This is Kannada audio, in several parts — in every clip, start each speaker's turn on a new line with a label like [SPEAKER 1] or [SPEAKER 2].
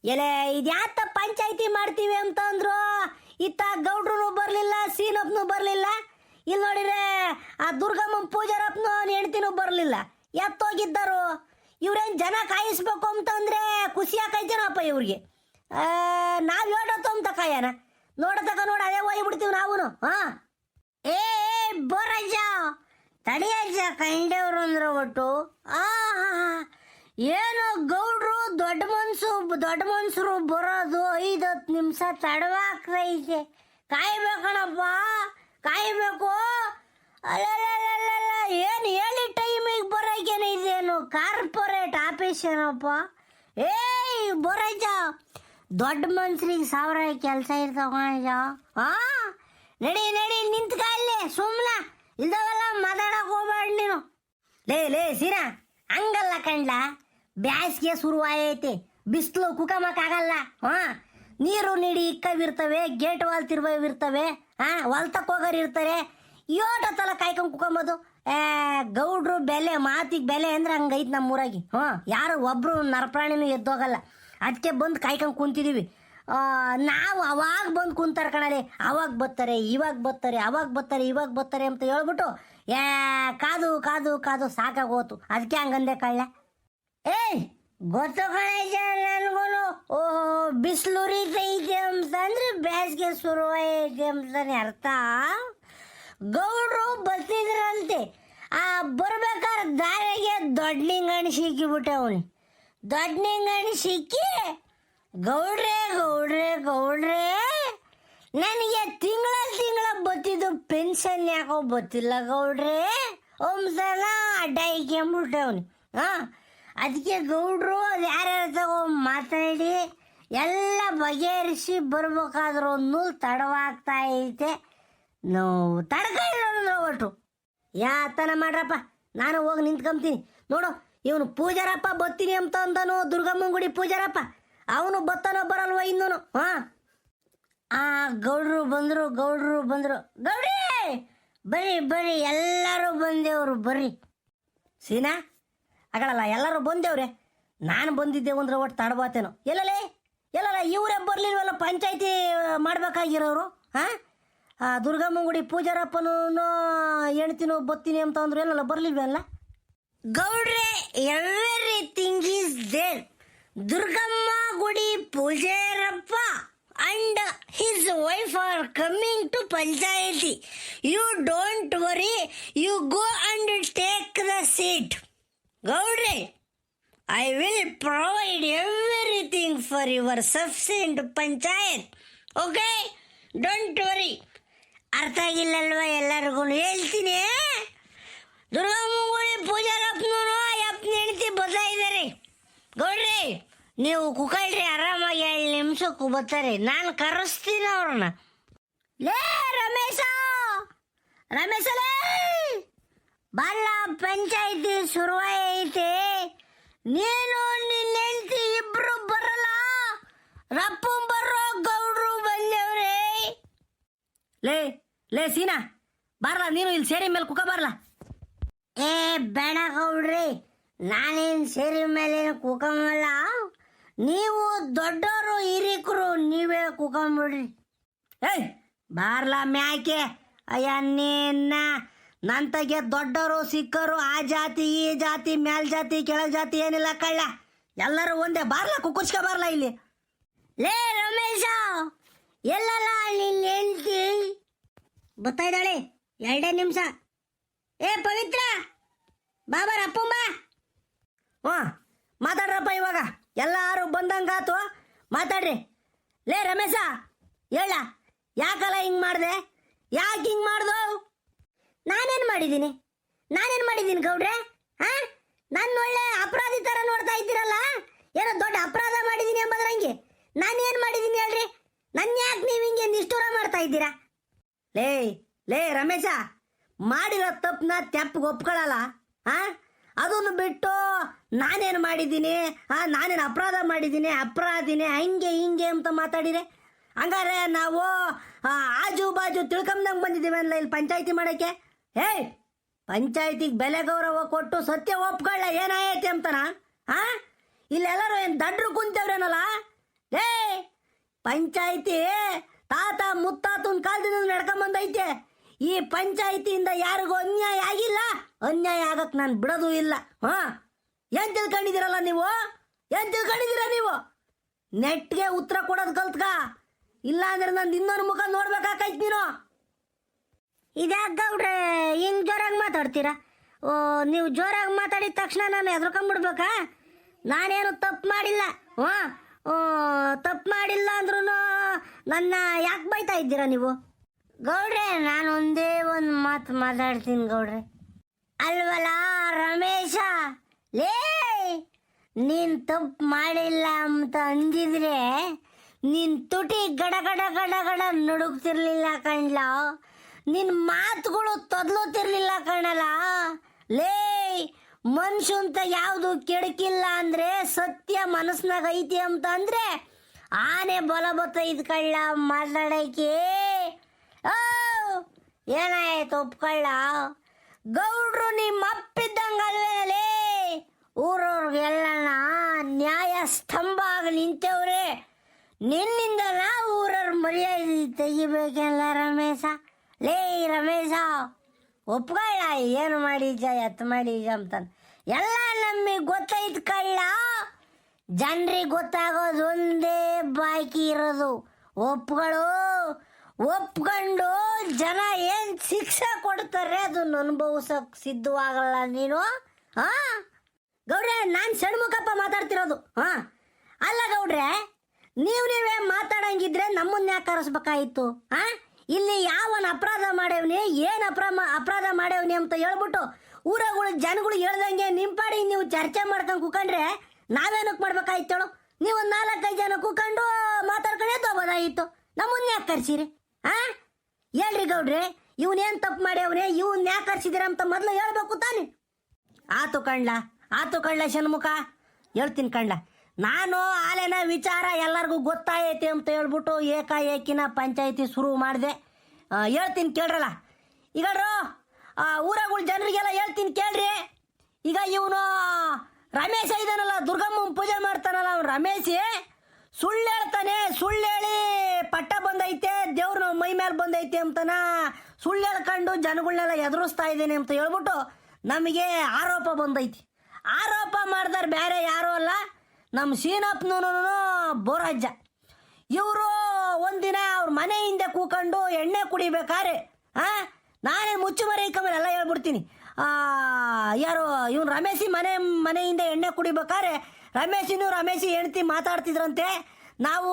[SPEAKER 1] ಎಲೆ ಇದ್ಯಾತ ಪಂಚಾಯತಿ ಮಾಡ್ತೀವಿ ಅಂತ ಅಂದ್ರು. ಇತ್ತ ಗೌಡ್ರು ಬರ್ಲಿಲ್ಲ, ಸೀನಪ್ಪನು ಬರ್ಲಿಲ್ಲ. ಇಲ್ಲಿ ನೋಡಿದ್ರೆ ಆ ದುರ್ಗಮ್ಮನ ಪೂಜಾರಪ್ಪನು ಹೆಂಡ್ತಿನೂ ಬರ್ಲಿಲ್ಲ. ಎತ್ತೋಗಿದ್ದರು. ಇವ್ರೇನ್ ಜನ ಕಾಯಿಸ್ಬೇಕು ಅಂತಂದ್ರೆ ಖುಷಿ ಆಕೈತೇನಪ್ಪ ಇವ್ರಿಗೆ. ನಾವ್ ಹೇಳತ್ತು ಅಂತ ಕಾಯನ ನೋಡತಕ ನೋಡ ಅದೇ ಹೋಗ್ಬಿಡ್ತೀವಿ ನಾವು. ಹಾ ಏ ಬೋರಜ್ಜ ತಡಿಯಜ್ಜ ಕಂಡವ್ರು ಅಂದ್ರೆ ಒಟ್ಟು ಏನು ಗೌಡ್ರು ದೊಡ್ಡ ಮನ್ಸರು ಬರೋದು 5-10 ನಿಮಿಷ ತಡವಾಗ್ತೈತೆ. ಕಾಯ್ಬೇಕಣಪ್ಪ, ಕಾಯ್ಬೇಕು. ಅಲ್ಲ ಏನು ಹೇಳಿ ಟೈಮಿಗೆ ಬರೋಕೇನೆ ಇದೇನು ಕಾರ್ಪೊರೇಟ್ ಆಫೀಸ್ ಏನಪ್ಪ. ಏಯ್ ಬೋರಜ್ಜ ದೊಡ್ಡ ಮನ್ಸರಿಗೆ 1000 ಕೆಲಸ ಇರ್ತಾವ. ನಡಿ ನಿಂತ್ಕ ಅಲ್ಲಿ ಸುಮ್ಮನ ಇಲ್ದವೆಲ್ಲ ಮಾತಾಡಕ್ ಹೋಗ್ಬೇಡ ನೀನು. ಲೇ ಸೀನಾ ಹಂಗಲ್ಲ ಕಂಡ್ಲ, ಬ್ಯಾಸ್ಗೆ ಶುರುವಾಯೈತಿ, ಬಿಸಿಲು ಕುಕಮಕ್ಕಾಗಲ್ಲ. ನೀರು ನೀಡಿ ಇಕ್ಕವಿರ್ತವೆ, ಗೇಟ್ ವಾಲ್ ತಿರ್ವಿರ್ತವೆ, ಹೊಲ್ತಕ್ ಹೋಗೋರು ಇರ್ತಾರೆ. ಯೋಟತ್ತಲ್ಲ ಕಾಯ್ಕೊಂಡ್ ಕುಕೊಂಬೋದು. ಗೌಡ್ರು ಬೆಲೆ ಮಾತಿಗೆ ಬೆಲೆ ಅಂದ್ರೆ ಹಂಗೈತ್ ನಮ್ಮೂರಾಗಿ. ಯಾರು ಒಬ್ರು ನರಪ್ರಾಣಿನೂ ಎದ್ದೋಗಲ್ಲ. ಅದಕ್ಕೆ ಬಂದು ಕಾಯ್ಕೊಂಡ್ ಕುಂತಿದೀವಿ. ನಾವು ಅವಾಗ ಬಂದು ಕುಂತಾರ ಕಣಲೆ. ಅವಾಗ ಬರ್ತಾರೆ, ಇವಾಗ ಬರ್ತಾರೆ ಅಂತ ಹೇಳ್ಬಿಟ್ಟು ಕಾದು ಸಾಕಾಗೋತು. ಅದಕ್ಕೆ ಹಂಗಂದೆ ಕಳ್ಳ. ಏಯ್ ಗೊತ್ತು ಕಣಜ ನನ್ಗೂನು. ಓಹೋ ಬಿಸಿಲು ಉರಿತೈತೆ ಅಂತಂದ್ರೆ ಬೇಸಿಗೆ ಶುರುವಾಯ್ತೆ ಅಂತಾನೆ ಅರ್ಥ. ಗೌಡ್ರು ಬರ್ತಿದ್ರಂತೆ. ಬರ್ಬೇಕಾದ್ರೆ ದಾರಿಗೆ ದೊಡ್ಡ ಲಿಂಗಣ್ಣಿ ಸಿಕ್ಕಿಬಿಟ್ಟೆ. ಅವನು ದೊಡ್ಡ ಲಿಂಗಣ್ಣಿ ಸಿಕ್ಕಿ ಗೌಡ್ರೆ ನನಗೆ ತಿಂಗಳ ಬತ್ತಿದ್ದು ಪೆನ್ಷನ್ ಯಾಕೋ ಗೊತ್ತಿಲ್ಲ ಗೌಡ್ರೆ ಒಂದ್ಸಲ ಅಡ್ಡ ಇಕ್ಕೊಂಬಿಟ್ಟವನು. ಅದಕ್ಕೆ ಗೌಡ್ರು ಯಾರ್ಯಾರ ತಗೋ ಮಾತಾಡಿ ಎಲ್ಲ ಬಗೆಹರಿಸಿ ಬರ್ಬೇಕಾದ್ರೂ ನೂಲು ತಡವಾಗ್ತಾ ಐತೆ. ನಾವು ತಡ್ಕೊಳ್ಳೋಣ ಒಟ್ಟು. ಯಾತನ ಮಾಡ್ರಪ್ಪ, ನಾನು ಹೋಗಿ ನಿಂತ್ಕೊಂತೀನಿ. ನೋಡು ಇವನು ಪೂಜಾರಪ್ಪ ಬತ್ತೀನಿ ಅಂತ ಅಂದನು, ದುರ್ಗಮ್ಮನ ಗುಡಿ ಪೂಜಾರಪ್ಪ. ಅವನು ಬತ್ತಾನೋ ಬರಲ್ವ ಇನ್ನೂನು. ಗೌಡ್ರು ಬಂದ್ರು. ಗೌಡ್ರಿ ಬರ್ರಿ ಎಲ್ಲರೂ ಬಂದೇವ್ರು ಬರ್ರಿ. ಸೀನಾ ಆಗಲ್ಲ, ಎಲ್ಲರೂ ಬಂದೇವ್ರೆ. ನಾನು ಬಂದಿದ್ದೇವು ಅಂದ್ರೆ ಒಟ್ಟು ತಡಬಾತೇನೋ. ಎಲ್ಲಲ್ಲ ಇವರೇ ಬರ್ಲಿಲ್ವಲ್ಲ ಪಂಚಾಯತಿ ಮಾಡ್ಬೇಕಾಗಿರೋರು. ದುರ್ಗಮ್ಮನ ಗುಡಿ ಪೂಜಾರಪ್ಪನೂ ಹೆಣ್ತಿನೂ ಬತ್ತೀನಿ ಅಂತ ಅಂದ್ರು. ಎಲ್ಲಲ್ಲ ಬರ್ಲಿಲ್ವಲ್ಲ ಗೌಡ್ರೆ. Everything is there. ದುರ್ಗಮ್ಮ ಗುಡಿ Pujarappa and his wife are coming to Panchayati. You don't worry. You go and take the seat. Gaudre, I will provide everything for your sufficient Panchayat. Okay? Don't worry. ಅರ್ಥ ಆಗಿಲ್ಲಲ್ವ ಎಲ್ಲರಿಗೂ ಹೇಳ್ತೀನಿ. ದುರ್ಗಮ್ಮಗುಡಿ ಪೂಜಾರಪ್ಪನೂ ಅಪ್ಪನ ಹೆಂಡತಿ ಬರ್ತಾ ಇದ್ದಾರೆ. ಗೌಡ್ರಿ ನೀವು ಕುಕ್ಕಳ್ರಿ, ಆರಾಮಾಗಿ 7 ನಿಮಿಷಕ್ಕೂ ಬರ್ತಾರೆ. ನಾನು ಕರೆಸ್ತೀನಿ ಅವ್ರನ್ನ. ಲೇ ರಮೇಶಲೇ ಬಲ್ಲ, ಪಂಚಾಯತಿ ಶುರುವಾಯ್ತೆ. ನೀನು ನಿನ್ನ ಹೆಂಡತಿ ಇಬ್ರು ಬರಲ್ಲ. ರಪ್ಪು ಬರ್ರೋ, ಗೌಡ್ರು ಬಂದೇವ್ರೆ. ಲೇ ಸೀನಾ ಬರ್ಲ, ನೀನು ಇಲ್ಲಿ ಸೇರಿ ಮೇಲೆ ಕುಕ ಬರ್ಲ. ಬೇಡ ಗೌಡ್ರಿ, ನಾನೇನು ಸೇರಿ ಮೇಲೆ ಕುಕಂಬಲ್ಲ. ನೀವು ದೊಡ್ಡವರು ಹಿರಿಕರು, ನೀವೇ ಕುಕೊಂಬಿಡ್ರಿ. ಬಾರ್ಲ ಮ್ಯಾಕೆ. ಅಯ್ಯ ನಿನ್ನ ನಂತಗೆ ದೊಡ್ಡವರು ಸಿಕ್ಕರು, ಆ ಜಾತಿ ಈ ಜಾತಿ ಮೇಲ್ ಜಾತಿ ಕೆಳಗ್ ಜಾತಿ ಏನಿಲ್ಲ ಕಳ್ಳ, ಎಲ್ಲರೂ ಒಂದೇ. ಬಾರ್ಲ ಕುಕ್ಕುಚ್ಕ ಬಾರ್ಲ ಇಲ್ಲಿ. ಲೇ ರಮೇಶ ಎಲ್ಲಲ್ಲ ನಿನ್ನ ಹೆಂಡ್ತಿ ಬರ್ತಾ ಇದ್ದಾಳೆ. 2 ನಿಮಿಷ. ಪವಿತ್ರ ಬಾಬಾರ ಅಪ್ಪಂಬ. ಮಾತಾಡ್ರಪ್ಪ ಇವಾಗ. ಎಲ್ಲಾರು ಬಂದಂಗಾತು, ಮಾತಾಡ್ರಿ. ಲೇ ರಮೇಶ ಹೇಳ, ಯಾಕಲ್ಲ ಹಿಂಗ್ ಮಾಡ್ದೆ? ಯಾಕೆ ಹಿಂಗ್ ಮಾಡ್ದು? ನಾನೇನು ಮಾಡಿದ್ದೀನಿ ಗೌಡ್ರೆ? ನನ್ನ ಒಳ್ಳೆ ಅಪರಾಧಿ ಥರ ನೋಡ್ತಾ ಇದ್ದೀರಲ್ಲ. ಏನೋ ದೊಡ್ಡ ಅಪರಾಧ ಮಾಡಿದ್ದೀನಿ ಎಂಬುದ್ರಂಗೆ. ನಾನೇನು ಮಾಡಿದ್ದೀನಿ ಹೇಳ್ರಿ? ನನ್ನ ಯಾಕೆ ನೀವು ಹಿಂಗೆ ನಿಷ್ಠೂರ ಮಾಡ್ತಾ ಇದ್ದೀರಾ? ಲೇ ರಮೇಶ, ಮಾಡಿರೋ ತಪ್ಪನ್ನ ತೆಪ್ಪಗೆ ಒಪ್ಕೊಳ್ಳಲ್ಲ. ಅದನ್ನು ಬಿಟ್ಟು ನಾನೇನು ಮಾಡಿದ್ದೀನಿ, ನಾನೇನು ಅಪರಾಧ ಮಾಡಿದ್ದೀನಿ, ಅಪರಾಧಿನೇ ಹಂಗೆ ಹಿಂಗೆ ಅಂತ ಮಾತಾಡಿರೆ ಹಂಗಾರೆ ನಾವು ಆಜು ಬಾಜು ತಿಳ್ಕೊಂಬಂದಂಗೆ ಬಂದಿದ್ದೀವಿ ಅಲ್ಲ ಇಲ್ಲಿ ಪಂಚಾಯತಿ ಮಾಡೋಕ್ಕೆ. ಪಂಚಾಯತಿಗೆ ಬೆಲೆ ಗೌರವ ಕೊಟ್ಟು ಸತ್ಯ ಒಪ್ಕೊಳ್ಳ ಏನಾಯ್ತು ಅಂತನ. ಇಲ್ಲೆಲ್ಲರೂ ಏನು ದಡ್ರು ಕುಂತವ್ರೇನಲ್ಲ. ಪಂಚಾಯಿತಿ ತಾತ ಮುತ್ತಾತನ ಕಾಲದಿಂದ ನಡ್ಕೊಂಬಂದೈತೆ. ಈ ಪಂಚಾಯಿತಿಯಿಂದ ಯಾರಿಗೂ ಅನ್ಯಾಯ ಆಗಿಲ್ಲ, ಅನ್ಯಾಯ ಆಗಕ್ ನಾನು ಬಿಡೋದು ಇಲ್ಲ. ಏನ್ ತಿಳ್ಕೊಂಡಿದ್ದೀರಲ್ಲ ನೀವು? ಏನ್ ತಿಳ್ಕೊಂಡಿದ್ದೀರ ನೀವು? ನೆಟ್ಗೆ ಉತ್ತರ ಕೊಡೋದು ಕಲ್ತ್ಕ, ಇಲ್ಲ ಅಂದ್ರೆ ನಂದು ಇನ್ನೊಂದು ಮುಖ ನೋಡ್ಬೇಕಾಕೈತಿ ನೀನು. ಇದ್ಯಾಕ ಗೌಡ್ರೆ ಹಿಂಗ್ ಜೋರಾಗಿ ಮಾತಾಡ್ತೀರಾ? ಓ, ನೀವು ಜೋರಾಗಿ ಮಾತಾಡಿದ ತಕ್ಷಣ ನಾನು ಹೆದರ್ಕೊಂಡ್ಬಿಡ್ಬೇಕಾ? ನಾನೇನು ತಪ್ಪು ಮಾಡಿಲ್ಲ. ತಪ್ಪು ಮಾಡಿಲ್ಲ ಅಂದ್ರೂ ನನ್ನ ಯಾಕೆ ಬೈತಾ ಇದ್ದೀರಾ ನೀವು? ಗೌಡ್ರೆ, ನಾನು ಒಂದೇ ಒಂದು ಮಾತು ಮಾತಾಡ್ತೀನಿ ಗೌಡ್ರೆ. ಅಲ್ವಲ್ಲ ರಮೇಶ, ಲೇ ನೀನು ತಪ್ಪು ಮಾಡಿಲ್ಲ ಅಂತ ಅಂದಿದ್ರೆ ನಿನ್ನ ತುಟಿ ಗಡ ಗಡ ಗಡ ಗಡ ನಡುಗ್ತಿರ್ಲಿಲ್ಲ ಕಣ್ಲ, ನಿನ್ನ ಮಾತುಗಳು ತೊದಲುತ್ತಿರ್ಲಿಲ್ಲ ಕಣಲ್ಲ. ಲೇ ಮನುಷ್ಯ ಅಂತ ಯಾವುದು ಕೆಡಕಿಲ್ಲ ಅಂದ್ರೆ ಸತ್ಯ ಮನಸ್ನಾಗ ಐತಿ ಅಂತ ಅಂದ್ರೆ ಆನೆ ಬಲ ಬತ್ತೈದು ಕಳ್ಳ ಮಾತಾಡಕ್ಕೆ. ಏನಾಯ್ತು ಒಪ್ಕೊಳ್ಳ? ಗೌಡ್ರು ನಿಮ್ಮ ಅಪ್ಪಿದ್ದಂಗಲ್ವೇನಲೇ, ಊರವ್ರಿಗೆಲ್ಲನ ನ್ಯಾಯ ಸ್ತಂಭ ಆಗಿ ನಿಂತವ್ರೆ. ನಿನ್ನಿಂದ ನಾವು ಊರವ್ರ ಮರ್ಯಾದೆ ತೆಗಿಬೇಕಲ್ಲ ರಮೇಶ. ಲೇ ರಮೇಶ, ಒಪ್ಕೊಳ್ಳ, ಏನು ಮಾಡಿಜ ಎತ್ತು ಮಾಡಿಜ ಅಂತಾನೆ. ಎಲ್ಲ ನಮಗೆ ಗೊತ್ತೈತ್ ಕಳ್ಳ, ಜನರಿಗೆ ಗೊತ್ತಾಗೋದು ಒಂದೇ ಬಾಕಿ ಇರೋದು. ಒಪ್ಗಳು, ಒಪ್ಕೊಂಡು ಜನ ಏನು ಶಿಕ್ಷೆ ಕೊಡ್ತಾರೆ ಅದನ್ನ ಅನುಭವಿಸೋಕೆ ಸಿದ್ಧವಾಗಲ್ಲ ನೀನು. ಗೌಡ್ರೆ, ನಾನು ಸಣ್ಮುಖಪ್ಪ ಮಾತಾಡ್ತಿರೋದು. ಅಲ್ಲ ಗೌಡ್ರೆ, ನೀವೇ ಮಾತಾಡಂಗಿದ್ರೆ ನಮ್ಮನ್ನ ಯಾಕೆ ಕರೆಸ್ಬೇಕಾಯಿತು? ಇಲ್ಲಿ ಯಾವನ ಅಪರಾಧ ಮಾಡ್ಯವನಿ, ಏನು ಅಪರಾಧ ಮಾಡ್ಯವನಿ ಅಂತ ಹೇಳ್ಬಿಟ್ಟು ಊರಗಳು ಜನಗಳು ಹೇಳ್ದಂಗೆ ನಿಂಪಾಡಿ ನೀವು ಚರ್ಚೆ ಮಾಡ್ಕೊಂಡು ಕೂಕೊಂಡ್ರೆ ನಾವೇನಕ್ಕೆ ಮಾಡ್ಬೇಕಾಯ್ತು ಹೇಳು? ನೀವು ಒಂದು 4-5 ಜನ ಕೂಕೊಂಡು ಮಾತಾಡ್ಕೊಂಡೇ ತಗೋಬೋದಾಗಿತ್ತು. ನಮ್ಮನ್ನ ಯಾಕೆ ಕರ್ಸಿರಿ? ಹೇಳ್ರಿ ಗೌಡ್ರೆ, ಇವನೇನು ತಪ್ಪು ಮಾಡ್ಯವನೇ, ಇವನ್ ಯಾಕೆ ಕರ್ಸಿದಿರ ಅಂತ ಮೊದಲು ಹೇಳ್ಬೇಕು ತಾನೆ. ಆತು ಕಣ್ಲ ಷಣ್ಮುಖ, ಹೇಳ್ತೀನಿ ಕಣ್ಲ. ನಾನು ಆಲೆನ ವಿಚಾರ ಎಲ್ಲರಿಗೂ ಗೊತ್ತಾಯೈತಿ ಅಂತ ಹೇಳ್ಬಿಟ್ಟು ಏಕಾಏಕಿನ ಪಂಚಾಯಿತಿ ಶುರು ಮಾಡಿದೆ. ಹೇಳ್ತೀನಿ ಕೇಳ್ರಲ್ಲ. ಈಗ ಊರಗಳ ಜನರಿಗೆಲ್ಲ ಹೇಳ್ತೀನಿ ಕೇಳ್ರಿ. ಈಗ ಇವನು ರಮೇಶ ಇದಾನಲ್ಲ, ದುರ್ಗಮ್ಮನ ಪೂಜೆ ಮಾಡ್ತಾನಲ್ಲ, ಅವ್ನು ರಮೇಶಿ ಸುಳ್ಳು ಹೇಳ್ತಾನೆ. ಸುಳ್ಳು ಹೇಳಿ ಪಟ್ಟ ಬಂದೈತೆ, ದೇವ್ರ ಮೈ ಮೇಲೆ ಬಂದೈತೆ ಅಂತನ ಸುಳ್ಳು ಹೇಳ್ಕೊಂಡು ಜನಗಳನ್ನೆಲ್ಲ ಎದುರಿಸ್ತಾ ಇದ್ದೇನೆ ಅಂತ ಹೇಳ್ಬಿಟ್ಟು ನಮಗೆ ಆರೋಪ ಬಂದೈತಿ. ಆರೋಪ ಮಾಡಿದಾರೆ ಬೇರೆ ಯಾರೂ ಅಲ್ಲ, ನಮ್ಮ ಸೀನಪ್ಪನೂ ಬೋರಜ್ಜ. ಇವರು ಒಂದಿನ ಅವ್ರ ಮನೆ ಹಿಂದೆ ಕೂಕೊಂಡು ಎಣ್ಣೆ ಕುಡಿಬೇಕಾರೆ ನಾನೇ ಮುಚ್ಚುಮರೆ ಕಮ್ಮಿ ಎಲ್ಲ ಹೇಳ್ಬಿಡ್ತೀನಿ. ಯಾರು ಇವನು ರಮೇಶಿ ಮನೆಯಿಂದ ಎಣ್ಣೆ ಕುಡಿಬೇಕಾರೆ ರಮೇಶಿ ಹೆಂಡ್ತಿ ಮಾತಾಡ್ತಿದ್ರಂತೆ. ನಾವು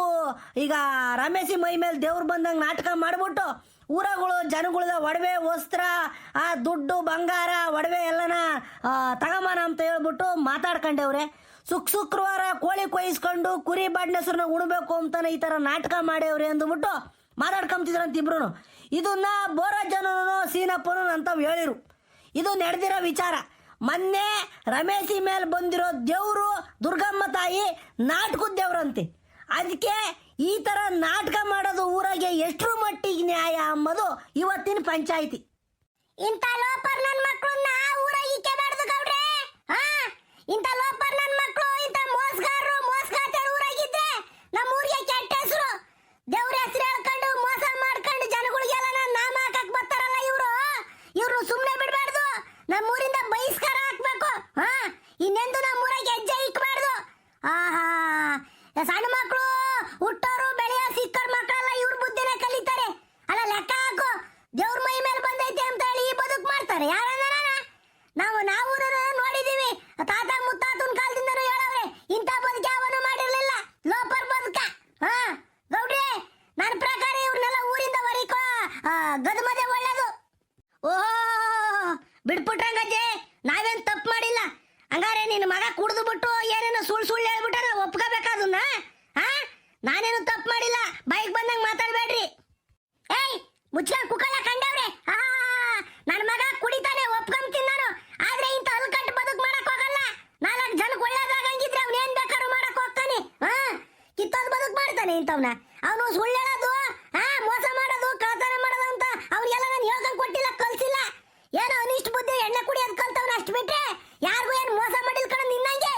[SPEAKER 1] ಈಗ ರಮೇಶಿ ಮೈ ಮೇಲೆ ದೇವ್ರು ಬಂದಂಗೆ ನಾಟಕ ಮಾಡಿಬಿಟ್ಟು ಊರಗಳು ಜನಗಳದ ಒಡವೆ ವಸ್ತ್ರ ದುಡ್ಡು ಬಂಗಾರ ಒಡವೆ ಎಲ್ಲನ ತಗೊಂಬಾನ ಅಂತ ಹೇಳ್ಬಿಟ್ಟು ಮಾತಾಡ್ಕೊಂಡವ್ರೆ. ಶುಕ್ರವಾರ ಕೋಳಿ ಕೊಯ್ಸ್ಕೊಂಡು ಕುರಿ ಬಾಡ್ನೆಸ್ರನ್ನ ಉಣ್ಬೇಕು ಅಂತಾನೆ ಈ ಥರ ನಾಟಕ ಮಾಡ್ಯವ್ರೆ ಅಂದ್ಬಿಟ್ಟು ಮಾತಾಡ್ಕೊಂತಿದ್ರಂತ ಇಬ್ರು. ಇದನ್ನ ಬೋರಜ್ಜನೂ ಸೀನಪ್ಪನೂ ಅಂತವ್ ಹೇಳಿರು. ಇದು ನಡೆದಿರೋ ವಿಚಾರ. ಮೊನ್ನೆ ರಮೇಶಿ ಮೇಲೆ ಬಂದಿರೋ ದೇವರು ದುರ್ಗಮ್ಮ ತಾಯಿ ನಾಟಕದ ದೇವ್ರಂತೆ. ಅದಕ್ಕೆ ಈ ಥರ ನಾಟಕ ಮಾಡೋದು ಊರಾಗೆ ಎಷ್ಟರ ಮಟ್ಟಿಗೆ ನ್ಯಾಯ ಅಂಬೋದು ಇವತ್ತಿನ ಪಂಚಾಯಿತಿ. ಇಂಥ ಲೋಪರ್ ನನ್ನ ಮಕ್ಕಳನ್ನ ಊರಾಗ ಇಕ್ಕೇಬಾರ್ದು ಗೌಡ್ರೆ. ಇಂಥ ಲೋಪರ್ ನನ್ನ ಮಕ್ಕಳು, ಇಂಥ ಮೋಸಗಾರರು ಊರಾಗಿದ್ರೆ ನಮ್ಮ ಊರಿಗೆ ಕೆಟ್ಟ ಹೆಸರು. ದೇವ್ರ ಹೆಸರು ಹೇಳ್ಕೊಂಡು ಮೋಸ ಮಾಡ್ಕೊಂಡು ಜನಗಳಿಗೆಲ್ಲ ನಾಮ ಹಾಕಕ್ ಬರ್ತಾರಲ್ಲ ಇವರು ಸುಮ್ಮನೆ ಬಿಡಬಾರ್ದು. ನಮ್ಮ ಊರಿಂದ ಬಹಿಷ್ಕಾರ ಹಾಕ್ಬೇಕು. ಇನ್ನೆಂದು ನಮ್ಮ ಊರಾಗೆ ಹೆಜ್ಜೆ ಇಕ್ಕಬಾರ್ದು. ಸಣ್ಣ ಮಕ್ಕಳು ಹುಟ್ಟೋರು ಬೆಳೆಯೋ ಸಿಕ್ಕರ್ ಮಕ್ಕಳೆಲ್ಲ ಇವ್ರ ಬುದ್ಧಿನೇ ಕಲಿತಾರೆ. ಅಲ್ಲ ಲೆಕ್ಕ ಹಾಕು, ದೇವ್ರ ಮೈ ಮೇಲೆ ಬಂದೈತೆ ಅಂತ ಹೇಳಿ ಈ ಬದುಕು ಮಾಡ್ತಾರೆ. ಯಾರನ್ನ ನಾವು ನೋಡಿದೀವಿ, ತಾತ ಮುತ್ತಾತನ ಕಾಲದಿಂದನೂ ಹೇಳವ್ರೆ ಇಂಥ ಬದುಕು ಯಾವನು ಮಾಡಿರ್ಲಿಲ್ಲ, ಲೋಪರ್ ಬದುಕ. ಗೌಡ್ರೆ, ನನ್ನ ಪ್ರಕಾರ ಇವ್ರನ್ನೆಲ್ಲ ಊರಿಂದ ಹೊರಿಕೋ ಗದಮದೆ ಒಳ್ಳೇದು. ಓಹೋ, ಬಿಟ್ಬಿಟ್ರಂಗಜ್ಜೆ, ನಾವೇನು ತಪ್ಪು ಮಾಡಿಲ್ಲ. ಹಂಗಾರೆ ನಿನ್ನ ಮಗ ಕುಡಿದು ಬಿಟ್ಟು ಏನೇನೋ ಸುಳ್ಳು ಹೇಳ್ಬಿಟ್ಟಾರ ಒಪ್ಕೋಬೇಕಾದನ್ನ. ನಾನೇನು ತಪ್ಪು ಮಾಡಿಲ್ಲ, ಬೈಕ್ ಬಂದಂಗೆ ಮಾತಾಡ್ಬೇಡ್ರಿ. ಏಯ್ ಮುಚ್ಕೊಂಡು ಕುಕ್ಕಲ್ಲ ಕಂಡವ್ರೆ. ನನ್ನ ಮಗ ಕುಡಿತಾನೆ, ಒಪ್ಕೊಂತೀನಿ ನಾನು. ಆದ್ರೆ ಇಂಥ ಅಲ್ಕಟ್ಟು ಬದುಕು ಮಾಡಕ್ ಹೋಗಲ್ಲ. 4 ಜನಕ್ಕೆ ಒಳ್ಳೇದಾಗಂಗಿದ್ರೆ ಅವ್ನು ಏನ್ ಬೇಕಾದ್ರೂ ಮಾಡಕ್ ಹೋಗ್ತಾನೆ. ಕಿತ್ತೋದು ಬದುಕು ಮಾಡ್ತಾನೆ ಇಂಥವ್ನ. ಅವನು ಸುಳ್ಳು ಹೇಳೋದು, ಮೋಸ ಮಾಡೋದು, ಕಳ್ತನ ಮಾಡೋದು ಅಂತ ಅವ್ರಿಗೆಲ್ಲ ನಾನು ಹೇಳ್ಕೊಂಡ್ ಕೊಟ್ಟಿಲ್ಲ, ಕಲ್ಸಿಲ್ಲ. ಏನೋ ಅನಿಷ್ಟ ಬುದ್ಧಿ ಎಣ್ಣೆ ಕುಡಿಯೋದು ಕಲ್ತವ್ನ, ಅಷ್ಟು ಬಿಟ್ರೆ ಯಾರಿಗೂ ಏನು ಮೋಸ ಮಾಡಿಲ್ ಕಣ ನಿನ್ನಂಗೆ.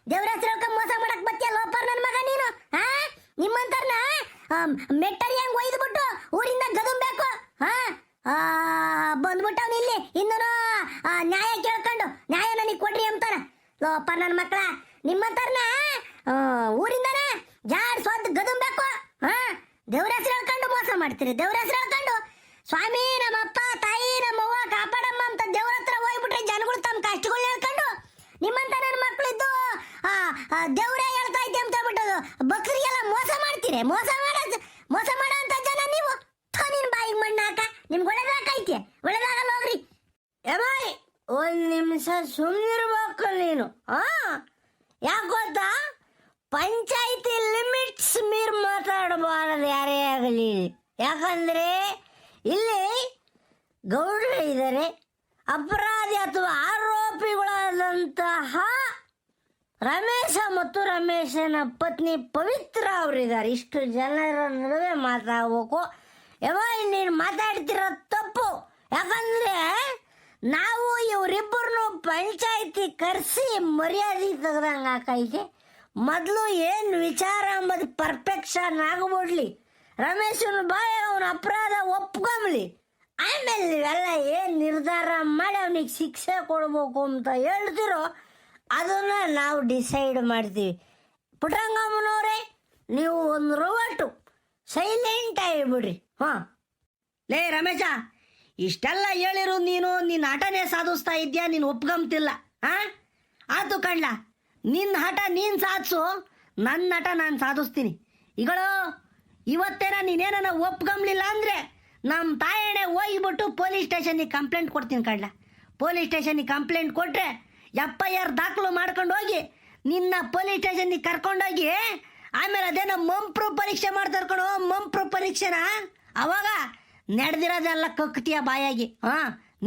[SPEAKER 1] ದೇವ್ರ ಹೆಸರು ಹೇಳ್ಕೊಂಡ್ ಮೋಸ ಮಾಡಕ್ ಬತ್ತಿಯ ಲೋಪರ್ ನನ್ನ ಮಗ ನೀನು. ನಿಮ್ಮಂತರ್ನ ಮೆಟ್ಟರಿ ಹೆಂಗ್ ಒಯ್ದ್ಬಿಟ್ಟು ಊರಿಂದ ಗದುಂಬೇಕು. ಹಾ ಬಂದ್ಬಿಟ್ಟವ್ನು ಇಲ್ಲಿ ಇನ್ನೂ ನ್ಯಾಯ ಕೇಳ್ಕೊಂಡು ನ್ಯಾಯ ನನಗೆ ಕೊಡ್ರಿ ಅಂತಾನ. ಲೋಪ ನನ್ನ ಮಕ್ಕಳ ನಿಮ್ಮಂತಾರನ ಊರಿಂದಾನೆ ಜಾಡ್ ಸ್ವಂತ ಗದುಂಬೇಕು. ಹಾ ದೇವ್ರ ಹೆಸರು ಹೇಳ್ಕೊಂಡು ಮೋಸ ಮಾಡ್ತೀರಿ. ದೇವ್ರ ಹೆಸರು ಹೇಳ್ಕೊಂಡು ಸ್ವಾಮಿ ನಮ್ಮಪ್ಪ ತಾಯಿ ನಮ್ಮವ್ವ ಕಾಪಾಡಮ್ಮ ಅಂತ ದೇವ್ರ ಹತ್ರ ಹೋಗ್ಬಿಟ್ರೆ ಜನಗಳು ತಮ್ಮ ಕಷ್ಟಗಳು ಹೇಳ್ಕೊಂಡು ನಿಮ್ಮಂತ ನನ್ನ ಮಕ್ಕಳಿದ್ದು ದೇವ್ರೇ ಹೇಳ್ತಾ ಇದ್ದೆ ಅಂತ ಹೇಳ್ಬಿಟ್ಟು ಬಕ್ರಿಗೆಲ್ಲ ಮೋಸ ಮಾಡ್ತೀರಿ. ಮೋಸ ಮಾಡೋ ಅಂತ ಜನ ನೀವು. ನಿನ್ ಬಾಯಿಗೆ ಮಣ್ಣು ಹಾಕ. ನಿಮ್ಗೆ ಒಳ್ಳೇದಾಕೈತೆ ಒಳ್ಳೇದಾಗಲ್ಲ ಹೋಗ್ರಿ. ಬಾಯ್ ಒಂದ್ ನಿಮಿಷ ಸುಮ್ಮನಿರ್ಬೇಕು ನೀನು. ಯಾಕೆ ಗೊತ್ತಾ, ಪಂಚಾಯಿತಿ ಲಿಮಿಟ್ಸ್ ಮೀರ್ ಮಾತಾಡಬಾರದು ಯಾರೇ ಆಗಲಿ. ಯಾಕಂದ್ರೆ ಇಲ್ಲಿ ಗೌಡ್ರು ಇದ್ದಾರೆ, ಅಪರಾಧಿ ಅಥವಾ ಆರೋಪಿಗಳಾದಂತಹ ರಮೇಶ ಮತ್ತು ರಮೇಶನ ಪತ್ನಿ ಪವಿತ್ರ ಅವರಿದ್ದಾರೆ. ಇಷ್ಟು ಜನರ ನಡುವೆ ಮಾತಾಡ್ಬೇಕು. ನೀನು ಮಾತಾಡ್ತಿರೋ ತಪ್ಪು. ಯಾಕಂದ್ರೆ ನಾವು ಇವರಿಬ್ಬರನ್ನು ಪಂಚಾಯಿತಿ ಕರೆಸಿ ಮರ್ಯಾದೆ ತೆಗ್ದಂಗೆ ಹಾಕೈತೆ. ಮೊದಲು ಏನು ವಿಚಾರ ಅಂಬದು ಪರ್ಫೆಕ್ಷನ್ ಆಗ್ಬಿಡ್ಲಿ. ರಮೇಶನ ಬಾಯಿ ಅವನ ಅಪರಾಧ ಒಪ್ಕೊಂಬ್ಲಿ. ಆಮೇಲೆ ನೀವೆಲ್ಲ ಏನು ನಿರ್ಧಾರ ಮಾಡಿ ಅವನಿಗೆ ಶಿಕ್ಷೆ ಕೊಡ್ಬೇಕು ಅಂತ ಹೇಳ್ತಿರೋ ಅದನ್ನ ನಾವು ಡಿಸೈಡ್ ಮಾಡ್ತೀವಿ. ಪುಟ್ಟಂಗಮ್ಮನವರೇ, ನೀವು ಒಂದು ರೋವಟು ಸೈಲೆಂಟ್ ಆಗಿಬಿಡ್ರಿ. ಲೇ ರಮೇಶ, ಇಷ್ಟೆಲ್ಲ ಹೇಳಿರು ನೀನು ನಿನ್ನ ಹಠನೇ ಸಾಧಿಸ್ತಾ ಇದ್ಯಾ. ನೀನು ಒಪ್ಕೊಂತಿಲ್ಲ. ಆತು ಕಣ್ಣ, ನಿನ್ನ ಹಠ ನೀನು ಸಾಧಿಸು, ನನ್ನ ಹಠ ನಾನು ಸಾಧಿಸ್ತೀನಿ. ಈಗಳು ಇವತ್ತೇನ ನೀನೇನ ಒಪ್ಕೊಂಬ್ಲಿಲ್ಲ ಅಂದರೆ ನಮ್ಮ ತಾಯಣೆ ಹೋಗಿಬಿಟ್ಟು ಪೊಲೀಸ್ ಸ್ಟೇಷನಿಗೆ ಕಂಪ್ಲೇಂಟ್ ಕೊಡ್ತೀನಿ ಕಣ್ಣ. ಪೊಲೀಸ್ ಸ್ಟೇಷನಿಗೆ ಕಂಪ್ಲೇಂಟ್ ಕೊಟ್ಟರೆ FIR ದಾಖಲು ಮಾಡ್ಕೊಂಡು ಹೋಗಿ ನಿನ್ನ ಪೊಲೀಸ್ ಸ್ಟೇಷನ್ಗೆ ಕರ್ಕೊಂಡೋಗಿ ಆಮೇಲೆ ಅದೇನೋ ಮಂಪ್ರು ಪರೀಕ್ಷೆ ಮಾಡ್ತಾರೆ ಕಣೋ. ಮಂಪ್ರು ಪರೀಕ್ಷೆನ ಅವಾಗ ನಡೆದಿರೋದೆಲ್ಲ ಕಕ್ತಿಯ ಬಾಯಾಗಿ.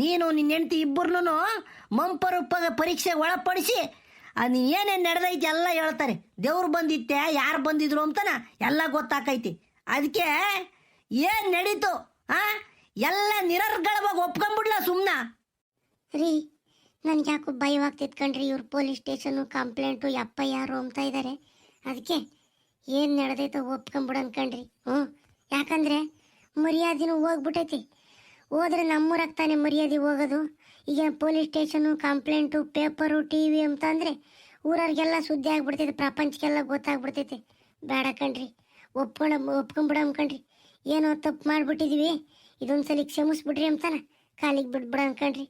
[SPEAKER 1] ನೀನು ನಿನ್ನ ಹೆಂಡತಿ ಇಬ್ಬರನ್ನೂ ಮಂಪರು ಪರೀಕ್ಷೆಗೆ ಒಳಪಡಿಸಿ ಅದು ಏನೇನು ನಡೆದೈತಿ ಎಲ್ಲ ಹೇಳ್ತಾರೆ. ದೇವ್ರು ಬಂದಿತ್ತೆ, ಯಾರು ಬಂದಿದ್ರು ಅಂತನ ಎಲ್ಲ ಗೊತ್ತಾಕೈತಿ. ಅದಕ್ಕೆ ಏನು ನಡೀತು ಎಲ್ಲ ನಿರರ್ಗಳವಾಗಿ ಒಪ್ಕೊಂಡ್ಬಿಡ್ಲ ಸುಮ್ಮನ
[SPEAKER 2] ರೀ. ನನಗೆ ಯಾಕೋ ಭಯವಾಗ್ತಿತ್ತು ಕಣ್ರಿ. ಇವ್ರು ಪೊಲೀಸ್ ಸ್ಟೇಷನು ಕಂಪ್ಲೇಂಟು FIR ಅಂತ ಇದ್ದಾರೆ. ಅದಕ್ಕೆ ಏನು ನಡೆದೈತೋ ಒಪ್ಕೊಂಬಿಡೋಣ ಕಣ್ರಿ. ಯಾಕಂದರೆ ಮರ್ಯಾದೆನೂ ಹೋಗ್ಬಿಟ್ಟೈತಿ. ಹೋದ್ರೆ ನಮ್ಮೂರಾಗ ತಾನೇ ಮರ್ಯಾದೆ ಹೋಗೋದು. ಈಗ police station complaint paper TV ಅಂತ ಅಂದರೆ ಊರವ್ರಿಗೆಲ್ಲ ಸುದ್ದಿ ಆಗ್ಬಿಡ್ತೈತೆ, ಪ್ರಪಂಚಕ್ಕೆಲ್ಲ ಗೊತ್ತಾಗ್ಬಿಡ್ತೈತೆ. ಬೇಡ ಕಣ್ರಿ, ಒಪ್ಕೊಂಬಿಡಮ್ ಕಣ್ರಿ. ಏನೋ ತಪ್ಪು ಮಾಡಿಬಿಟ್ಟಿದ್ದೀವಿ, ಇದೊಂದ್ಸಲಿ ಕ್ಷಮಿಸ್ಬಿಡ್ರಿ ಅಂತಾನೆ ಕಾಲಿಗೆ ಬಿಟ್ಬಿಡೋಣ ಕಣ್ರಿ.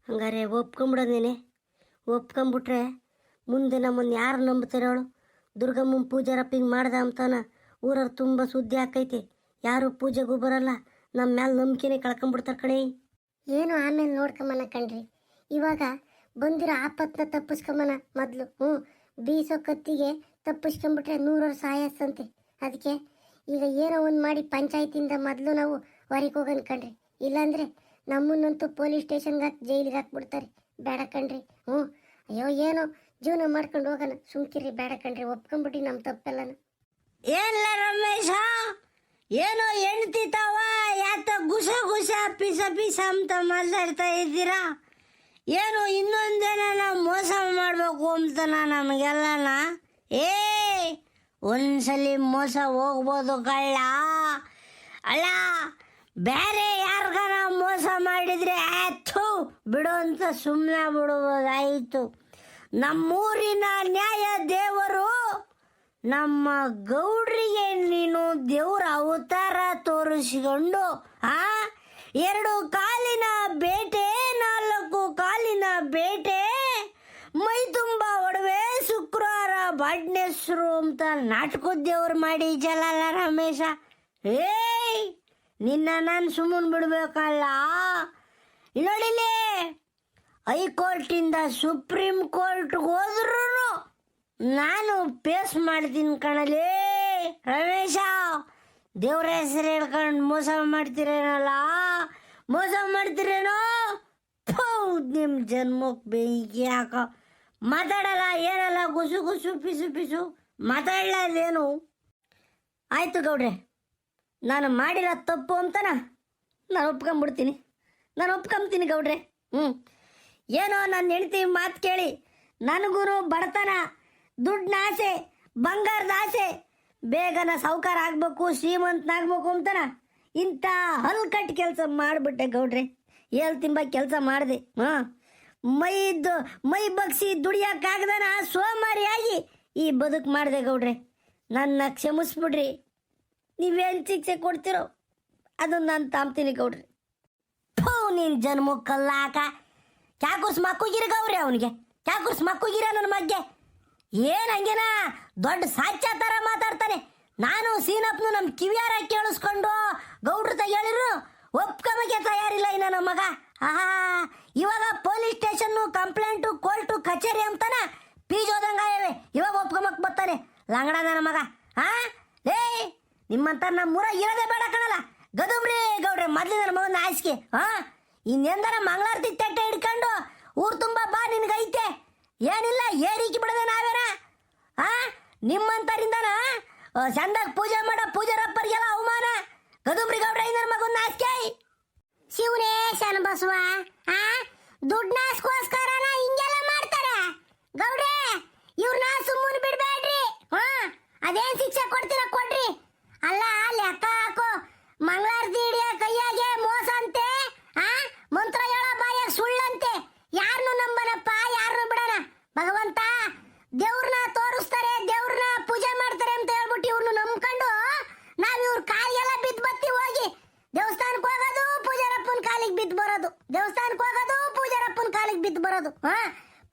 [SPEAKER 1] ಹಂಗಾರೆ ಒಪ್ಕೊಂಬಿಡೋದೇನೆ. ಒಪ್ಕೊಂಬಿಟ್ರೆ ಮುಂದೆ ನಮ್ಮನ್ನು ಯಾರು ನಂಬ್ತಾರೆ ಅವಳು? ದುರ್ಗಮ್ಮನ ಪೂಜಾರಪ್ಪಿಂಗ್ ಮಾಡ್ದ ಅಂತಾನ ಊರವ್ರು ತುಂಬ ಸುದ್ದಿ ಆಕೈತಿ. ಯಾರು ಪೂಜೆಗೂ ಬರಲ್ಲ, ನಮ್ಮ ಮ್ಯಾಲೆ ನಂಬಿಕೆನೇ ಕಳ್ಕೊಂಬಿಡ್ತಾರೆ ಕಣೆ.
[SPEAKER 2] ಏನು ಆಮೇಲೆ ನೋಡ್ಕೊಂಬನ ಕಣ್ರಿ. ಇವಾಗ ಬಂದಿರೋ ಆಪತ್ತನ್ನ ತಪ್ಪಿಸ್ಕೊಂಬನ ಮೊದಲು. ಬೀಸೋ ಕತ್ತಿಗೆ ತಪ್ಪಿಸ್ಕೊಂಬಿಟ್ರೆ 100 ವರ್ಷ ಆಯಸ್ಸಂತೆ. ಅದಕ್ಕೆ ಈಗ ಏನೋ ಒಂದು ಮಾಡಿ ಪಂಚಾಯತಿಂದ ಮೊದಲು ನಾವು ಹೊರಗೆ ಹೋಗೋಣ ಕಣ್ರಿ. ಇಲ್ಲಾಂದರೆ ನಮ್ಮನ್ನಂತೂ ಪೊಲೀಸ್ ಸ್ಟೇಷನ್ಗೆ ಹಾಕಿ ಜೈಲಿಗೆ ಹಾಕ್ಬಿಡ್ತಾರೆ. ಬೇಡ ಕಣ್ರಿ. ಅಯ್ಯೋ ಏನೋ ಜೀವನ ಮಾಡ್ಕೊಂಡು ಹೋಗೋಣ, ಸುಮ್ಕಿರಿ. ಬೇಡ ಕಣ್ರಿ, ಒಪ್ಕೊಂಬಿಟ್ಟು ನಮ್ಮ ತಪ್ಪೆಲ್ಲನ.
[SPEAKER 1] ಏನಿಲ್ಲ ರಮೇಶ, ಏನೋ ಹೆಣ್ತಿತಾವ ಯಾತ ಗುಸ ಗುಸ ಪಿಸ ಅಂತ ಮಾತಾಡ್ತಾ ಇದ್ದೀರಾ? ಏನು ಇನ್ನೊಂದೇನ ಮೋಸ ಮಾಡಬೇಕು ಅಂತನ ನಮಗೆಲ್ಲನ? ಒಂದ್ಸಲಿ ಮೋಸ ಹೋಗ್ಬೋದು ಕಳ್ಳ. ಅಲ್ಲ, ಬೇರೆ ಯಾರಿಗಾನ ಮೋಸ ಮಾಡಿದರೆ ಆಯ್ತು ಬಿಡು ಅಂತ ಸುಮ್ಮನೆ ಬಿಡುವುದಾಯಿತು. ನಮ್ಮೂರಿನ ನ್ಯಾಯ ದೇವರು ನಮ್ಮ ಗೌಡ್ರಿಗೆ ನೀನು ದೇವ್ರ ಅವತಾರ ತೋರಿಸಿಕೊಂಡು 2 ಕಾಲಿನ ಬೇಟೆ 4 ಕಾಲಿನ ಬೇಟೆ ಮೈ ತುಂಬ ಒಡವೆ ಶುಕ್ರವಾರ ಬಾಡ್ನೆಸ್ರು ಅಂತ ನಾಟಕದ ದೇವ್ರು ಮಾಡಿ ಜಲಲ್ಲ ರಮೇಶ. ನಿನ್ನ ನಾನು ಸುಮ್ಮನೆ ಬಿಡ್ಬೇಕಲ್ಲ. ನೋಡಿಲಿ, ಹೈಕೋರ್ಟಿಂದ ಸುಪ್ರೀಂ ಕೋರ್ಟ್ಗೆ ಹೋದ್ರೂ ನಾನು ಫೇಸ್ ಮಾಡ್ತೀನಿ ಕಣಲೇ ರಮೇಶ. ದೇವ್ರ ಹೆಸರು ಹೇಳ್ಕೊಂಡು ಮೋಸ ಮಾಡ್ತೀರೇನಲ್ಲ, ಮೋಸ ಮಾಡ್ತೀರೇನೋ. ನಿಮ್ಮ ಜನ್ಮಕ್ಕೆ ಬೆಂಕಿ ಹಾಕ. ಮಾತಾಡಲ್ಲ, ಏನಲ್ಲ, ಗುಸು ಗುಸು ಪಿಸು ಮಾತಾಡಲೇನು? ಆಯಿತು ಗೌಡ್ರೆ, ನಾನು ಮಾಡಿರೋ ತಪ್ಪು ಅಂತನ ನಾನು ಒಪ್ಕೊಂತೀನಿ ಗೌಡ್ರೆ. ಏನೋ ನನ್ನ ಹೆಂಡತಿ ಮಾತು ಕೇಳಿ ನನಗೂ ಬಡತನ, ದುಡ್ಡಿನ ಆಸೆ, ಬಂಗಾರದ ಆಸೆ, ಬೇಗನ ಸಾವುಕಾರ ಆಗ್ಬೇಕು ಶ್ರೀಮಂತನಾಗ್ಬೇಕು ಅಂತಾನ ಇಂಥ ಹಲ್ಕಟ್ಟು ಕೆಲಸ ಮಾಡಿಬಿಟ್ಟೆ ಗೌಡ್ರೆ. ತಿಂಬ ಕೆಲಸ ಮಾಡಿದೆ. ಮೈ ಬಗ್ಸಿ ದುಡಿಯೋಕ್ಕಾಗ್ದಾನ ಸೋಮಾರಿಯಾಗಿ ಈ ಬದುಕು ಮಾಡಿದೆ ಗೌಡ್ರೆ. ನನ್ನ ಕ್ಷಮಿಸ್ಬಿಡ್ರಿ. ನೀವೇನು ಶಿಕ್ಷೆ ಕೊಡ್ತಿರೋ ಅದನ್ನ ನಾನು ತಾಂಬ್ತೀನಿ ಗೌಡ್ರಿ. ಥೂ ನೀನು ಜನ್ಮಕ್ಕಲ್ಲಾಕ ಕ್ಯಾಕುರ್ಸ್ ಮಕ್ಕುಗಿರ ಗೌರಿ ಅವನಿಗೆ ಕ್ಯಾಕುರ್ಸ್ ಮಕ್ಕುಗಿರ ನನ್ನ ಮಗ್ಗೆ ಏನು ಹಂಗೇನ ದೊಡ್ಡ ಸಾಚ್ಯ ಥರ ಮಾತಾಡ್ತಾನೆ. ನಾನು ಸೀನಪ್ಪನು ನಮ್ಮ ಕಿವಿಯಾರ ಕೇಳಿಸ್ಕೊಂಡು ಗೌಡ್ರ ಹೇಳಿದ್ರು ಒಪ್ಕೊಂಬಕ್ಕೆ ತಯಾರಿಲ್ಲ ಇನ್ನ ನಮ್ಮ ಮಗ. ಇವಾಗ ಪೊಲೀಸ್ ಸ್ಟೇಷನ್ನು ಕಂಪ್ಲೇಂಟು ಕೋರ್ಟು ಕಚೇರಿ ಅಂತಾನ ಪೀಜೋದಂಗಾಯವೆ. ಇವಾಗ ಒಪ್ಕೊಂಬಕ್ ಬರ್ತಾನೆ ಲಂಗಡ ನನ್ನ ಮಗ. ಲೇ ನಿಮ್ಮಂತ ನಮ್ಮೂರ ಇರೋದೇ ಬೇಡ ಕಣಲ್ಲ ಗದುಬ್ರಿ ಗೌಡ್ರೆ. ಮೊದ್ಲು ನನ್ನ ಮಗನ ಆಯ್ಸ್ಕೆ ಇನ್ನೆಂದರ ಮಂಗಳಾರತಿ ತಟ್ಟೆ ಹಿಡ್ಕೊಂಡು ಊರು ತುಂಬ ಬಾ ನಿನ್ಗೈತೆ. ಏನಿಲ್ಲ ಏರಿಕೆ ಬಿಡದೆ ನಾವೇನ ನಿಮ್ಮಂತರಿಂದನ ಚಂದಾಗ ಪೂಜೆ ಮಾಡೋ ಪೂಜಾರಪ್ಪರಿಗೆಲ್ಲ ಅವಮಾನ. ಗದುಬ್ರಿ ಗೌಡ್ರೆ ನನ್ನ ಮಗನ ಆಸ್ಕೆ.
[SPEAKER 2] ಶಿವನೇ ಶನ ಬಸವ ದುಡ್ಡಾಸ್ಕೋಸ್ಕರನ ಹಿಂಗೆಲ್ಲ ಮಾಡ್ತಾರೆ ಗೌಡ್ರೆ. ಇವ್ರನ್ನ ಸುಮ್ಮನೆ ಬಿಡ್ಬೇಡ್ರಿ. ಅದೇನ್ ಶಿಕ್ಷೆ ಕೊಡ್ತೀರ ಕೊಡ್ರಿ. ಅಲ್ಲ ಲೆಕ್ಕ ಹಾಕು. ಮಂಗಳಾರತಿ ಹಿಡಿಯ ಕೈಯಾಗೆ ಮೋಸ ಅಂತೆ, ಮಂತ್ರ ಹೇಳೋ ಬಾಯಾಗ ಸುಳ್ಳಂತೆ. ಯಾರನ್ನು ನಂಬನಪ್ಪ, ಯಾರನ್ನು ಬಿಡಣ. ಭಗವಂತ ದೇವ್ರನ್ನ ತೋರಿಸ್ತಾರೆ, ದೇವ್ರನ್ನ ಪೂಜೆ ಮಾಡ್ತಾರೆ ಅಂತ ಹೇಳ್ಬಿಟ್ಟು ಇವ್ರನ್ನ ನಂಬ್ಕೊಂಡು ನಾವ್ ಇವ್ರ ಕಾಲಿಗೆಲ್ಲ ಬಿದ್ದು ಬತ್ತಿ ಹೋಗಿ ದೇವಸ್ಥಾನಕ್ಕೆ ಹೋಗೋದು ಪೂಜಾರಪ್ಪನ ಕಾಲಿಗೆ ಬಿದ್ದು ಬರೋದು, ದೇವಸ್ಥಾನಕ್ಕೆ ಹೋಗೋದು ಪೂಜಾರಪ್ಪನ ಕಾಲಿಗೆ ಬಿದ್ದು ಬರೋದು.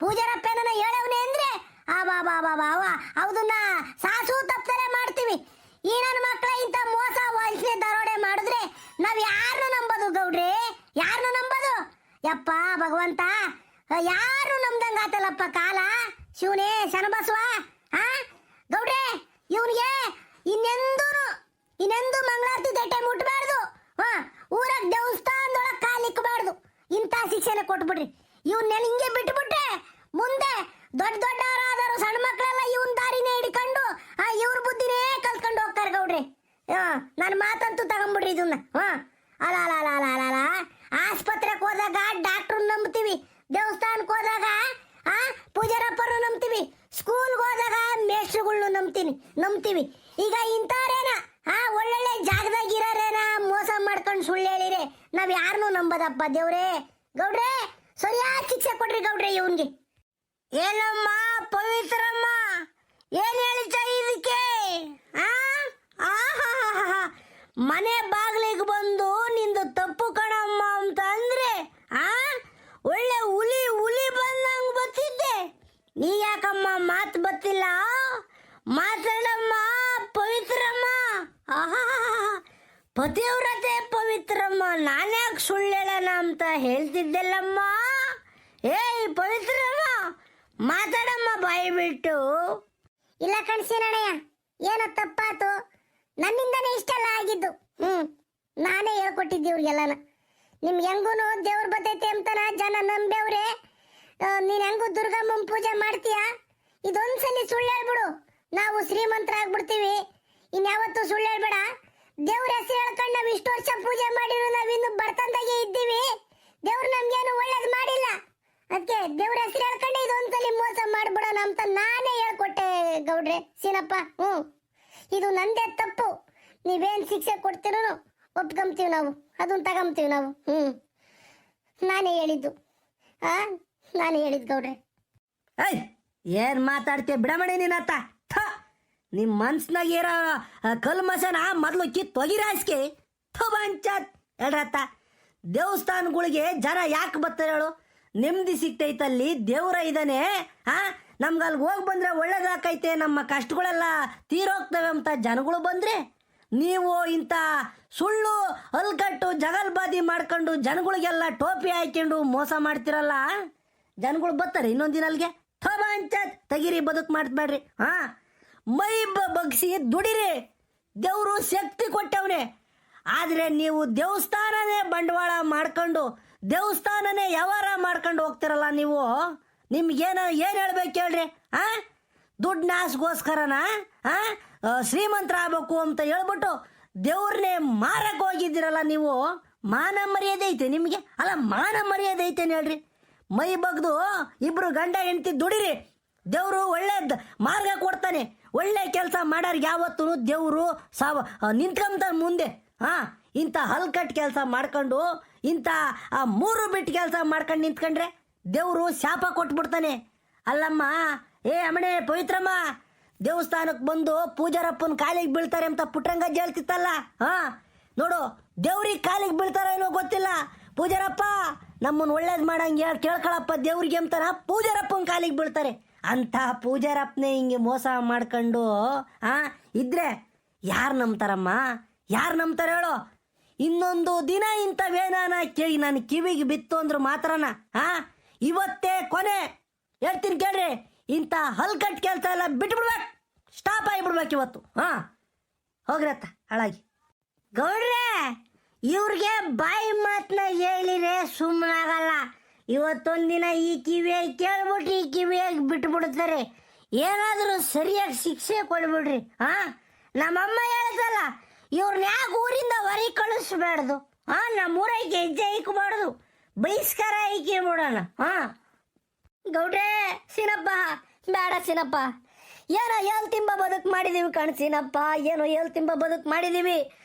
[SPEAKER 2] ಪೂಜಾರಪ್ಪ ಏನನ ಹೇಳವನೇ ಅಂದ್ರೆ ಅವದನ್ನ ಸಾಸು ತಪ್ಪಲೆ ಮಾಡ್ತೀವಿ. ಈ ನನ್ನ ಮಕ್ಕಳ ಇಂಥ ಮೋಸ ವಂಚನೆ ದರೋಡೆ ಮಾಡಿದ್ರೆ ನಾವ್ ಯಾರನ್ನು ನಂಬೋದು ಗೌಡ್ರೆ? ಯಾರನ್ನು ನಂಬೋದು? ಯಪ್ಪ ಭಗವಂತ ಯಾರು ನಮ್ದಂಗ ಆತಲ್ಲಪ್ಪ ಕಾಲ. ಶಿವನೇ ಶನಬಸವ ಗೌಡ್ರೆ ಇವನಿಗೆ ಇನ್ನೆಂದು ಮಂಗಳಾರತಿ ದಟ್ಟೆ ಮುಟ್ಬಾರ್ದು. ಊರಾಗ ದೇವಸ್ಥಾನದೊಳಗೆ ಕಾಲಿಕ್ಕಬಾರ್ದು. ಇಂಥ ಶಿಕ್ಷೆನ ಕೊಟ್ಬಿಡ್ರಿ. ಇವನ್ನೆಲ್ಲ ಹಿಂಗೆ ಬಿಟ್ಬಿಟ್ರೆ ಮುಂದೆ ದೊಡ್ಡವರಾದರು ಸಣ್ಣ ಮಕ್ಕಳೆಲ್ಲ ಇವನ್ ದಾರಿನೇ ಹಿಡ್ಕೊಂಡು ಇವ್ರ ಬುದ್ಧಿನೇ ಕಲ್ತ್ಕೊಂಡು ಹೋಗ್ತಾರೆ ಗೌಡ್ರಿ. ನನ್ನ ಮಾತಂತೂ ತಗೊಂಡ್ಬಿಡ್ರಿ ಇದನ್ನ. ಅಲ್ಲ ಅಲ್ಲ ಅಲ್ಲ ಅಲ್ಲ ಅಲ್ಲ ಆಸ್ಪತ್ರೆಗೆ ಹೋದಾಗ ಡಾಕ್ಟ್ರು ನಂಬ್ತೀವಿ, ದೇವಸ್ಥಾನಕ್ಕೆ ಹೋದಾಗ ಪೂಜಾರಪ್ಪರು ನಂಬ್ತೀವಿ, ಸ್ಕೂಲ್ಗೆ ಹೋದಾಗ ಮೇಷ್ಟ್ರುಗಳ್ನು ನಂಬ್ತೀವಿ. ಈಗ ಇಂಥವ್ರೇನ ಒಳ್ಳೊಳ್ಳೆ ಜಾಗದಾಗ ಇರೋರೇನ ಮೋಸ ಮಾಡ್ಕೊಂಡು ಸುಳ್ಳು ಹೇಳಿರೆ ನಾವ್ ಯಾರನ್ನೂ ನಂಬದಪ್ಪ ದೇವ್ರೇ. ಗೌಡ್ರೆ ಸರಿಯಾದ ಶಿಕ್ಷೆ ಕೊಡ್ರಿ ಗೌಡ್ರೆ ಇವನ್ಗೆ.
[SPEAKER 1] ಏನಮ್ಮ ಪವಿತ್ರಮ್ಮ ಏನ್ ಹೇಳಿച്ച ಇದಕ್ಕೆ? ಮನೆ ಬಾಗಿಲಿಗೆ ಬಂದು ನಿಂದು ತಪ್ಪು ಕಣಮ್ಮ ಅಂತ ಅಂದ್ರೆ ಒಳ್ಳೆ ಹುಲಿ ಬಂದಂಗ್ ಬತ್ತಿದ್ದೆ. ನೀ ಯಾಕಮ್ಮ ಮಾತು ಬತ್ತಿಲ್ಲ? ಮಾತಾಡಮ್ಮ ಪವಿತ್ರಮ್ಮ. ಪತಿವ್ರತೆ ಪವಿತ್ರಮ್ಮ, ನಾನ್ಯಾಕೆ ಸುಳ್ಳು ಹೇಳೋಣ ಅಂತ ಹೇಳ್ತಿದ್ದೆಲ್ಲಮ್ಮ. ಏಯ್ ಪವಿತ್ರಮ್ಮ ಮಾತಾಡಮ್ಮ ಬಾಯಿ ಬಿಟ್ಟು.
[SPEAKER 2] ಇಲ್ಲ ಕಣ್ಸಿನಣ್ಣಯ್ಯ, ಏನೋ ತಪ್ಪಾತು. ನನ್ನಿಂದನೇ ಇಷ್ಟೆಲ್ಲ ಆಗಿದ್ದು. ನಾನೇ ಹೇಳ್ಕೊಟ್ಟಿದ್ದೆ ಇವ್ರಿಗೆಲ್ಲನ. ನಿಮ್ಗೆ ಹೆಂಗೂ ದೇವ್ರ ಬತ್ತೈತೆ ಅಂತಾನ ಜನ ನಂಬೇವ್ರೆ. ನೀನ್ ಹೆಂಗೂ ದುರ್ಗಮ್ಮನ ಪೂಜೆ ಮಾಡ್ತೀಯ, ಇದೊಂದ್ಸಲಿ ಸುಳ್ಳು ಹೇಳ್ಬಿಡು, ನಾವು ಶ್ರೀಮಂತರಾಗ್ಬಿಡ್ತೀವಿ. ಇನ್ಯಾವತ್ತೂ ಸುಳ್ಳು ಹೇಳ್ಬೇಡ. ದೇವ್ರ ಹೆಸರು ಹೇಳ್ಕೊಂಡು ನಾವು ಇಷ್ಟು ವರ್ಷ ಪೂಜೆ ಮಾಡಿರೋ ನಾವಿನ್ನು ಬರ್ತಂದಾಗೆ ಇದ್ದೀವಿ. ದೇವ್ರು ನಮ್ಗೇನು ಒಳ್ಳೇದು ಮಾಡಿಲ್ಲ. ಅದಕ್ಕೆ ದೇವ್ರ ಹೆಸರು ಹೇಳ್ಕೊಂಡೆ ಇದೊಂದ್ಸಲಿ ಮೋಸ ಮಾಡ್ಬಿಡೋಣ ಅಂತ ನಾನೇ ಹೇಳ್ಕೊಟ್ಟೆ ಗೌಡ್ರೆ ಸೀನಪ್ಪ. ಇದು ನಂದೇ ತಪ್ಪು. ನೀವೇನ್ ಶಿಕ್ಷೆ ಕೊಡ್ತೀರೋ ಒಪ್ಕೊಂತೀವಿ ನಾವು, ಅದನ್ನ ತಗೊಂತೀವಿ ನಾವು. ನಾನೇ ಹೇಳಿದ್ದು ಗೌಡ್ರೆ.
[SPEAKER 1] ಏನ್ ಮಾತಾಡ್ತೀಯ ಬಿಡಮಣಿ ನಿನ್ನತ್ತ. ನಿಮ್ ಮನ್ಸ್ನಾಗ ಇರೋ ಕಲ್ಮಸನ ಮೊದ್ಲು ಕಿತ್ತೊಗಿರಾಸ್ಕೆ ಬಂಚತ್ ಹೇಳ್ರತ್ತ. ದೇವಸ್ಥಾನಗಳಿಗೆ ಜನ ಯಾಕೆ ಬರ್ತಾರೆ ಹೇಳು? ನೆಮ್ಮದಿ ಸಿಗ್ತೈತಲ್ಲಿ, ದೇವ್ರ ಇದ್ದಾನೆ. ನಮ್ಗೆ ಅಲ್ಲಿಗೆ ಹೋಗಿ ಬಂದ್ರೆ ಒಳ್ಳೇದಾಕೈತೆ, ನಮ್ಮ ಕಷ್ಟಗಳೆಲ್ಲ ತೀರೋಗ್ತವೆ ಅಂತ ಜನಗಳು ಬಂದ್ರೆ ನೀವು ಇಂಥ ಸುಳ್ಳು ಹಲ್ಕಟ್ಟು ಜಗಲ್ಬಾದಿ ಮಾಡ್ಕೊಂಡು ಜನಗಳಿಗೆಲ್ಲ ಟೋಪಿ ಹಾಕೊಂಡು ಮೋಸ ಮಾಡ್ತಿರಲ್ಲ. ಜನಗಳು ಬರ್ತಾರೆ ಇನ್ನೊಂದಿನ ಅಲ್ಲಿಗೆ. ಥೋಬಂಚತ್ ತೆಗಿರಿ, ಬದುಕು ಮಾಡ್ಬೇಡ್ರಿ. ಮೈ ಬಗ್ಸಿ ದುಡಿರಿ, ದೇವರು ಶಕ್ತಿ ಕೊಟ್ಟವನೇ. ಆದರೆ ನೀವು ದೇವಸ್ಥಾನನೇ ಬಂಡವಾಳ ಮಾಡ್ಕೊಂಡು ದೇವಸ್ಥಾನನೇ ವ್ಯವಹಾರ ಮಾಡ್ಕೊಂಡು ಹೋಗ್ತಿರಲ್ಲ ನೀವು. ನಿಮ್ಗೇನು ಹೇಳ್ಬೇಕು ಹೇಳ್ರಿ? ದುಡ್ಡಾಸ್ಗೋಸ್ಕರನ ಶ್ರೀಮಂತರ ಆಗ್ಬೇಕು ಅಂತ ಹೇಳ್ಬಿಟ್ಟು ದೇವ್ರನ್ನೇ ಮಾರಕ್ಕೆ ಹೋಗಿದ್ದೀರಲ್ಲ ನೀವು. ಮಾನ ಮರ್ಯಾದೆ ಐತೆ ನಿಮಗೆ? ಅಲ್ಲ, ಮಾನ ಮರ್ಯಾದೆ ಐತೇನು ಹೇಳ್ರಿ? ಮೈ ಬಗ್ದು ಇಬ್ರು ಗಂಡ ಹೆಂಡತಿ ದುಡಿರಿ, ದೇವರು ಒಳ್ಳೆ ಮಾರ್ಗ ಕೊಡ್ತಾನೆ, ಒಳ್ಳೆ ಕೆಲಸ ಮಾಡೋರ್ಗೆ ಯಾವತ್ತೂ ದೇವರು ನಿಂತ್ಕೊಂತಾರೆ ಮುಂದೆ. ಇಂಥ ಹಲ್ಕಟ್ ಕೆಲಸ ಮಾಡ್ಕೊಂಡು ಇಂಥ ಮೂರು ಬಿಟ್ಟು ಕೆಲಸ ಮಾಡ್ಕೊಂಡು ನಿಂತ್ಕೊಂಡ್ರೆ ದೇವರು ಶಾಪ ಕೊಟ್ಬಿಡ್ತಾನೆ. ಅಲ್ಲಮ್ಮ, ಏ ಅಮ್ಮಣೆ ಪವಿತ್ರಮ್ಮ, ದೇವಸ್ಥಾನಕ್ಕೆ ಬಂದು ಪೂಜಾರಪ್ಪನ ಕಾಲಿಗೆ ಬೀಳ್ತಾರೆ ಅಂತ ಪುಟ್ರಂಗಜ್ಜಿ ಹೇಳ್ತಿತ್ತಲ್ಲ. ನೋಡು, ದೇವ್ರಿಗೆ ಕಾಲಿಗೆ ಬೀಳ್ತಾರೋ ಏನೋ ಗೊತ್ತಿಲ್ಲ, ಪೂಜಾರಪ್ಪ ನಮ್ಮನ್ನು ಒಳ್ಳೇದು ಮಾಡಂಗೆ ಕೇಳ್ಕೊಳಪ್ಪ ದೇವ್ರಿಗೆ ಅಂತಾನ ಪೂಜಾರಪ್ಪನ ಕಾಲಿಗೆ ಬೀಳ್ತಾರೆ. ಅಂಥ ಪೂಜಾರಪ್ಪನೇ ಹಿಂಗೆ ಮೋಸ ಮಾಡ್ಕೊಂಡು ಇದ್ರೆ ಯಾರು ನಂಬ್ತಾರಮ್ಮ? ಯಾರು ನಂಬ್ತಾರೆ ಹೇಳೋ? ಇನ್ನೊಂದು ದಿನ ಇಂಥವೇನಾನ ಕೇಳಿ ನನ್ನ ಕಿವಿಗೆ ಬಿತ್ತು ಅಂದ್ರೆ ಮಾತ್ರನ ಇವತ್ತೇ ಕೊನೆ. ಹೇಳ್ತೀನಿ ಕೇಳ್ರಿ, ಇಂಥ ಹಲ್ಕಟ್ ಕೆಲಸ ಎಲ್ಲ ಬಿಟ್ಬಿಡ್ಬೇಕು, ಸ್ಟಾಪ್ ಆಗಿಬಿಡ್ಬೇಕು ಇವತ್ತು. ಹೋಗ್ರತ್ತ ಹಾಳಾಗಿ.
[SPEAKER 2] ಗೌಡ್ರೆ, ಇವ್ರಿಗೆ ಬಾಯಿ ಮಾತನ್ನ ಹೇಳಿದ್ರೆ ಸುಮ್ಮನಾಗಲ್ಲ. ಇವತ್ತೊಂದಿನ ಈ ಕಿವಿಯಾಗಿ ಕೇಳ್ಬಿಟ್ರಿ, ಈ ಕಿವಿಯಾಗಿ ಬಿಟ್ಬಿಡ್ತಾರೆ. ಏನಾದರೂ ಸರಿಯಾಗಿ ಶಿಕ್ಷೆ ಕೊಡ್ಬಿಡ್ರಿ. ನಮ್ಮಮ್ಮ ಹೇಳ್ತಲ್ಲ, ಇವ್ರನ್ನ ಯಾಕೆ ಊರಿಂದ ಹೊರಗೆ ಕಳಿಸ್ಬಾರ್ದು, ನಮ್ಮೂರೈಕೆ ಹೆಜ್ಜೆ ಇಕ್ಬಾರ್ದು, ಬಹಿಷ್ಕಾರ ಐಕೆ ಬಿಡೋಣ.
[SPEAKER 1] ಗೌಡ್ರೆ, ಸಿನಪ್ಪ ಬೇಡ ಸಿನಪ್ಪ, ಏನೋ ತಿಂಬ ಬದುಕು ಮಾಡಿದೀವಿ ಕಣ್ಸಿನಪ್ಪ, ಏನೋ ತಿಂಬ ಬದುಕು ಮಾಡಿದೀವಿ.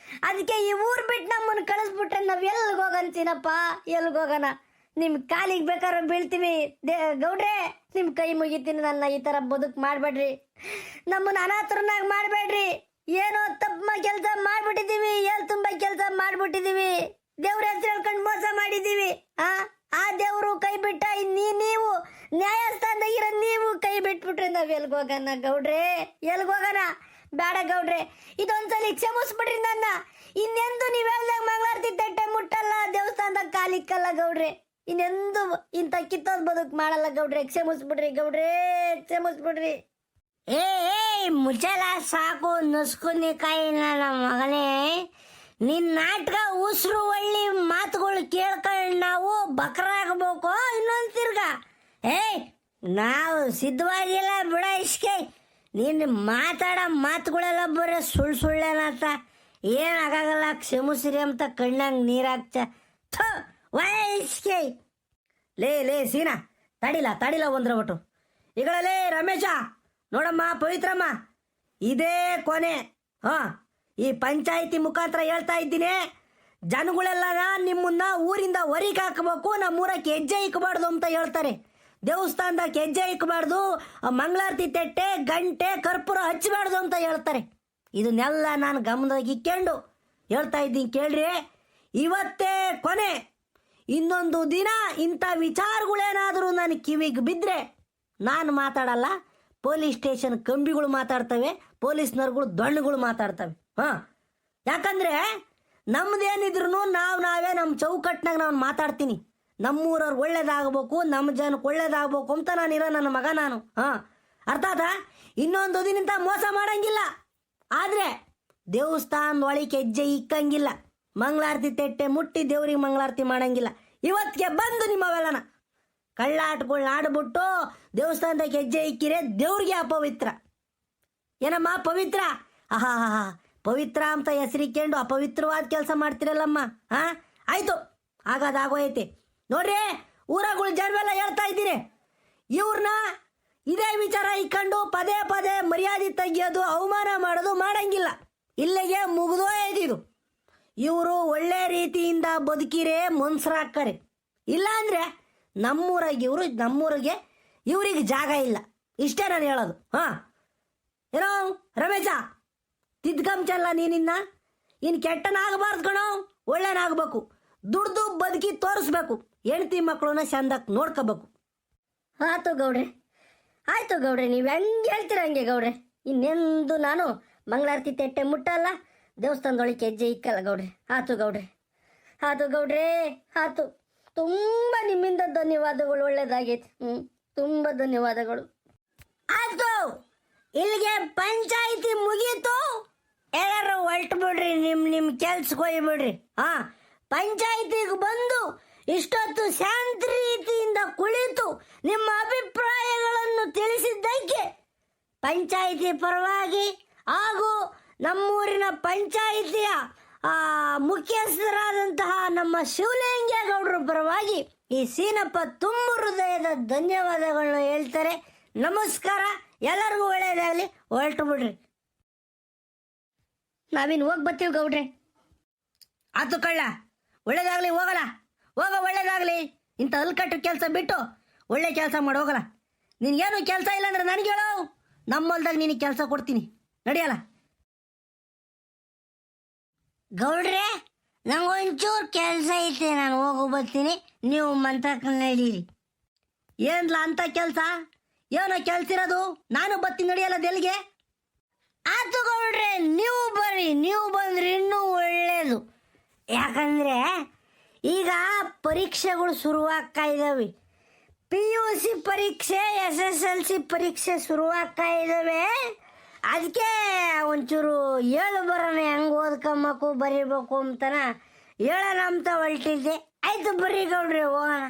[SPEAKER 1] ಅದಕ್ಕೆ ಈ ಊರು ಬಿಟ್ಟು ನಮ್ಮನ್ನು ಕಳಿಸ್ಬಿಟ್ರೆ ನಾವು ಎಲ್ಲಿಗೆ ಹೋಗೋಣ ಸಿನಪ್ಪ, ಎಲ್ಲಿಗೆ ಹೋಗೋಣ? ನಿಮ್ಮ ಕಾಲಿಗೆ ಬೇಕಾದ್ರೆ ಬೀಳ್ತೀವಿ. ಗೌಡ್ರೆ, ನಿಮ್ಮ ಕೈ ಮುಗಿತೀನಿ, ನನ್ನ ಈ ಥರ ಬದುಕು ಮಾಡಬೇಡ್ರಿ, ನಮ್ಮನ್ನು ಅನಾಥರನ್ನಾಗಿ ಮಾಡಬೇಡ್ರಿ. ಏನೋ ತಪ್ಪ ಕೆಲಸ ಮಾಡಿಬಿಟ್ಟಿದ್ದೀವಿ, ತುಂಬ ಕೆಲಸ ಮಾಡಿಬಿಟ್ಟಿದ್ದೀವಿ, ದೇವ್ರ ಹೆಸರು ಹೇಳ್ಕೊಂಡು ಮೋಸ ಮಾಡಿದ್ದೀವಿ. ಆ ದೇವರು ಕೈ ಬಿಟ್ಟ, ನೀವು ನ್ಯಾಯಸ್ಥಾನದಾಗಿರೋ ನೀವು ಕೈ ಬಿಟ್ಬಿಟ್ರೆ ನಾವು ಎಲ್ಗೆ ಹೋಗೋಣ ಗೌಡ್ರೆ? ಎಲ್ಗೆ ಹೋಗೋಣ? ಬೇಡ ಗೌಡ್ರೆ, ಇದೊಂದ್ಸಲಿ ಕ್ಷಮಿಸ್ಬಿಡ್ರಿ ನನ್ನ. ಇನ್ನೆಂದು ನೀವು ಹೇಳ್ದಾಗ ಮಂಗಳಾರತಿ ತಟ್ಟೆ ಮುಟ್ಟಲ್ಲ, ದೇವಸ್ಥಾನದಾಗ ಕಾಲಿಕ್ಕಲ್ಲ ಗೌಡ್ರೆ. ಇನ್ನೆಂದು ಇಂಥ ಕಿತ್ತೋದ್ ಬದುಕು ಮಾಡಲ್ಲ ಗೌಡ್ರೆ. ಕ್ಷಮಿಸ್ಬಿಡ್ರಿ ಗೌಡ್ರೆ, ಕ್ಷಮಿಸ್ಬಿಡ್ರಿ.
[SPEAKER 2] ಏ ಮುಚ್ಚಲ ಸಾಕು, ನಸ್ಕೊಂಡಿ ಕಾಯಿ ನನ್ನ ಮಗನೇ. ನಿನ್ನ ನಾಟಕ ಉಸಿರು ಒಳ್ಳಿ ಮಾತುಗಳು ಕೇಳ್ಕೊಂಡು ನಾವು ಬಕ್ರಾಗಬೇಕು ಇನ್ನೊಂದು ತಿರ್ಗ. ನಾವು ಸಿದ್ಧವಾಗಿಲ್ಲ ಬಿಡ ಇಸ್ಕೆ. ನೀನು ಮಾತಾಡೋ ಮಾತುಗಳೆಲ್ಲ ಬರೀ ಸುಳ್ಳೇನತ್ತ. ಏನಾಗಲ್ಲ, ಕ್ಷಮಿಸ್ರಿ ಅಂತ ಕಣ್ಣಂಗೆ ನೀರಾಗ್ತ ವಯಸ್ಕೆ.
[SPEAKER 1] ಲೇ ಸೀನಾ, ತಡಿಲ ಒಂದ್ರ ಒಟ್ಟು ಈಗಳೇ. ರಮೇಶ, ನೋಡಮ್ಮ ಪವಿತ್ರಮ್ಮ, ಇದೇ ಕೊನೆ. ಈ ಪಂಚಾಯಿತಿ ಮುಖಾಂತರ ಹೇಳ್ತಾ ಇದ್ದೀನಿ, ಜನಗಳೆಲ್ಲ ನಿಮ್ಮನ್ನ ಊರಿಂದ ಹೊರಗೆ ಹಾಕಬೇಕು, ನಮ್ಮೂರಕ್ಕೆ ಹೆಜ್ಜೆ ಇಕ್ಕಬಾರ್ದು ಅಂತ ಹೇಳ್ತಾರೆ. ದೇವಸ್ಥಾನದಾಗ ಹೆಜ್ಜೆ ಇಕ್ಕಬಾರ್ದು, ಮಂಗಳಾರತಿ ತಟ್ಟೆ ಗಂಟೆ ಕರ್ಪೂರ ಹಚ್ಚಬಾರ್ದು ಅಂತ ಹೇಳ್ತಾರೆ. ಇದನ್ನೆಲ್ಲ ನಾನು ಗಮನದಾಗ ಇಕ್ಕೊಂಡು ಹೇಳ್ತಾ ಇದ್ದೀನಿ ಕೇಳ್ರಿ. ಇವತ್ತೇ ಕೊನೆ. ಇನ್ನೊಂದು ದಿನ ಇಂಥ ವಿಚಾರಗಳೇನಾದರೂ ನನ್ನ ಕಿವಿಗೆ ಬಿದ್ದರೆ ನಾನು ಮಾತಾಡಲ್ಲ, ಪೊಲೀಸ್ ಸ್ಟೇಷನ್ ಕಂಬಿಗಳು ಮಾತಾಡ್ತವೆ, ಪೊಲೀಸ್ನವ್ರುಗಳು ದೊಣ್ಣಗಳು ಮಾತಾಡ್ತವೆ. ಯಾಕಂದರೆ ನಮ್ದೇನಿದ್ರು ನಾವೇ ನಮ್ಮ ಚೌಕಟ್ಟಿನಾಗ ನಾನು ಮಾತಾಡ್ತೀನಿ. ನಮ್ಮೂರವ್ರು ಒಳ್ಳೇದಾಗಬೇಕು, ನಮ್ಮ ಜನಕ್ಕೆ ಒಳ್ಳೇದಾಗಬೇಕು ಅಂತ ನಾನಿರೋ ನನ್ನ ಮಗ ನಾನು. ಅರ್ಥ ಆತ? ಇನ್ನೊಂದು ದಿನದಿಂದ ಮೋಸ ಮಾಡಂಗಿಲ್ಲ, ಆದರೆ ದೇವಸ್ಥಾನದ ಒಳಗೆ ಹೆಜ್ಜೆ ಇಕ್ಕಂಗಿಲ್ಲ, ಮಂಗಳಾರತಿ ತಟ್ಟೆ ಮುಟ್ಟಿ ದೇವ್ರಿಗೆ ಮಂಗಳಾರತಿ ಮಾಡಂಗಿಲ್ಲ. ಇವತ್ತಿಗೆ ಬಂದು ನಿಮ್ಮವೆಲ್ಲನ ಕಳ್ಳಾಟಗಳನ್ನ ಆಡ್ಬಿಟ್ಟು ದೇವಸ್ಥಾನದಾಗ ಹೆಜ್ಜೆ ಇಕ್ಕಿರೆ ದೇವ್ರಿಗೆ ಅಪವಿತ್ರ. ಏನಮ್ಮ ಪವಿತ್ರ? ಪವಿತ್ರ ಅಂತ ಹೆಸರಿಕೊಂಡು ಅಪವಿತ್ರವಾದ ಕೆಲಸ ಮಾಡ್ತಿರಲ್ಲಮ್ಮ. ಆಯ್ತು, ಆಗೋಯ್ತಿ ನೋಡ್ರಿ. ಊರಗಳು ಜನವೆಲ್ಲ ಹೇಳ್ತಾ ಇದ್ದೀರಿ, ಇವ್ರನ್ನ ಇದೇ ವಿಚಾರ ಇಕ್ಕೊಂಡು ಪದೇ ಪದೇ ಮರ್ಯಾದೆ ತೆಗಿಯೋದು, ಅವಮಾನ ಮಾಡೋದು ಮಾಡಂಗಿಲ್ಲ. ಇಲ್ಲಿಗೆ ಮುಗಿದೋಯ್ತಿದು. ಇವರು ಒಳ್ಳೆ ರೀತಿಯಿಂದ ಬದುಕಿರೇ ಮನ್ಸರಾಕ್ತಾರೆ. ಇಲ್ಲಾಂದ್ರೆ ನಮ್ಮೂರಿಗೆ ಇವ್ರಿಗೆ ಜಾಗ ಇಲ್ಲ. ಇಷ್ಟೇ ನಾನು ಹೇಳೋದು. ಏನೋ ರಮೇಶ, ತಿದ್ಕಂಚಲ್ಲ ನೀನಿನ್ನ. ಇನ್ನು ಕೆಟ್ಟನಾಗಬಾರ್ದು ಕಣೋ, ಒಳ್ಳೆನಾಗಬೇಕು. ದುಡ್ದು ಬದುಕಿ ತೋರಿಸ್ಬೇಕು, ಹೆಂಡತಿ ಮಕ್ಕಳನ್ನ ಚಂದಕ್ಕೆ ನೋಡ್ಕೋಬೇಕು.
[SPEAKER 2] ಆಯ್ತು ಗೌಡ್ರೆ, ಆಯ್ತು ಗೌಡ್ರೆ, ನೀವು ಹೆಂಗೆ ಹೇಳ್ತೀರ ಹಂಗೆ ಗೌಡ್ರೆ. ಇನ್ನೆಂದು ನಾನು ಮಂಗಳಾರತಿ ತಟ್ಟೆ ಮುಟ್ಟಲ್ಲ, ದೇವಸ್ಥಾನದೊಳಗೆ ಹೆಜ್ಜೆ ಇಕ್ಕಲ್ಲ ಗೌಡ್ರೆ. ಆಯ್ತು ಗೌಡ್ರೆ, ಆಯ್ತು ಗೌಡ್ರೆ, ಆಯ್ತು. ತುಂಬ ನಿಮ್ಮಿಂದ ಧನ್ಯವಾದಗಳು, ಒಳ್ಳೇದಾಗೈತೆ. ತುಂಬ ಧನ್ಯವಾದಗಳು.
[SPEAKER 1] ಆಯ್ತು, ಇಲ್ಲಿಗೆ ಪಂಚಾಯಿತಿ ಮುಗೀತು. ಎಲ್ಲರೂ ಹೊರಟು ಬಿಡ್ರಿ, ನಿಮ್ಮ ಕೆಲ್ಸಕ್ಕೆ ಹೋಗ್ಬಿಡ್ರಿ. ಪಂಚಾಯಿತಿಗೆ ಬಂದು ಇಷ್ಟೊತ್ತು ಶಾಂತ ರೀತಿಯಿಂದ ಕುಳಿತು ನಿಮ್ಮ ಅಭಿಪ್ರಾಯಗಳನ್ನು ತಿಳಿಸಿದ್ದಕ್ಕೆ ಪಂಚಾಯಿತಿ ಪರವಾಗಿ ಹಾಗೂ ನಮ್ಮೂರಿನ ಪಂಚಾಯಿತಿಯ ಮುಖ್ಯಸ್ಥರಾದಂತಹ ನಮ್ಮ ಶಿವಲಿಂಗೇಗೌಡರ ಪರವಾಗಿ ಈ ಸೀನಪ್ಪ ತುಂಬ ಹೃದಯದ ಧನ್ಯವಾದಗಳನ್ನ ಹೇಳ್ತಾರೆ. ನಮಸ್ಕಾರ, ಎಲ್ಲರಿಗೂ ಒಳ್ಳೆಯದಾಗಲಿ. ಹೊರಟು ಬಿಡ್ರಿ. ನಾವಿನ್ ಹೋಗಿ ಬರ್ತೀವಿ ಗೌಡ್ರೆ. ಆತು ಕಳ್ಳ, ಒಳ್ಳೇದಾಗ್ಲಿ, ಹೋಗಲ್ಲ ಹೋಗ, ಒಳ್ಳೇದಾಗ್ಲಿ. ಇಂಥ ಅಲ್ಕಟ್ಟು ಕೆಲಸ ಬಿಟ್ಟು ಒಳ್ಳೆ ಕೆಲಸ ಮಾಡಿ ಹೋಗಲ್ಲ. ನಿನ್ಗೇನು ಕೆಲಸ ಇಲ್ಲ ಅಂದ್ರೆ ನನಗೆ ಹೇಳು, ನಮ್ಮ ಹೊಲ್ದಾಗ ನಿನಗೆ ಕೆಲಸ ಕೊಡ್ತೀನಿ, ನಡಿಯಲ್ಲ. ಗೌಡ್ರೆ, ನಂಗೊಂಚೂರು ಕೆಲಸ ಐತೆ, ನಾನು ಹೋಗು ಬರ್ತೀನಿ, ನೀವು ಮಂತ್ರಕ್ಕೆ ನಡೀರಿ. ಏನ್ಲ ಅಂತ ಕೆಲಸ? ಏನೋ ಕೆಲಸ ಇರೋದು? ನಾನು ಬರ್ತೀನಿ, ನಡಿಯಲ್ಲ ದೆಲ್ಗೆ. ಆತು ಗೌಡ್ರೆ, ನೀವು ಬರ್ರಿ, ನೀವು ಬಂದ್ರೆ ಇನ್ನೂ ಒಳ್ಳೇದು. ಯಾಕಂದರೆ ಈಗ ಪರೀಕ್ಷೆಗಳು ಶುರುವಾಗ್ತಾ ಇದ್ದಾವೆ. PUC ಪರೀಕ್ಷೆ, SSLC ಪರೀಕ್ಷೆ ಶುರುವಾಗ್ತಾ ಇದ್ದಾವೆ. ಅದಕ್ಕೆ ಒಂಚೂರು ಹೇಳು ಬರೋಣ, ಹೆಂಗೆ ಓದ್ಕೊಂಬೇಕು ಬರೀಬೇಕು ಅಂತನ ಹೇಳೋಣ ಅಂತ ಹೊರಟಿದ್ದೆ. ಆಯ್ತು ಬರ್ರಿ ಗೌಡ್ರೆ, ಹೋಗೋಣ.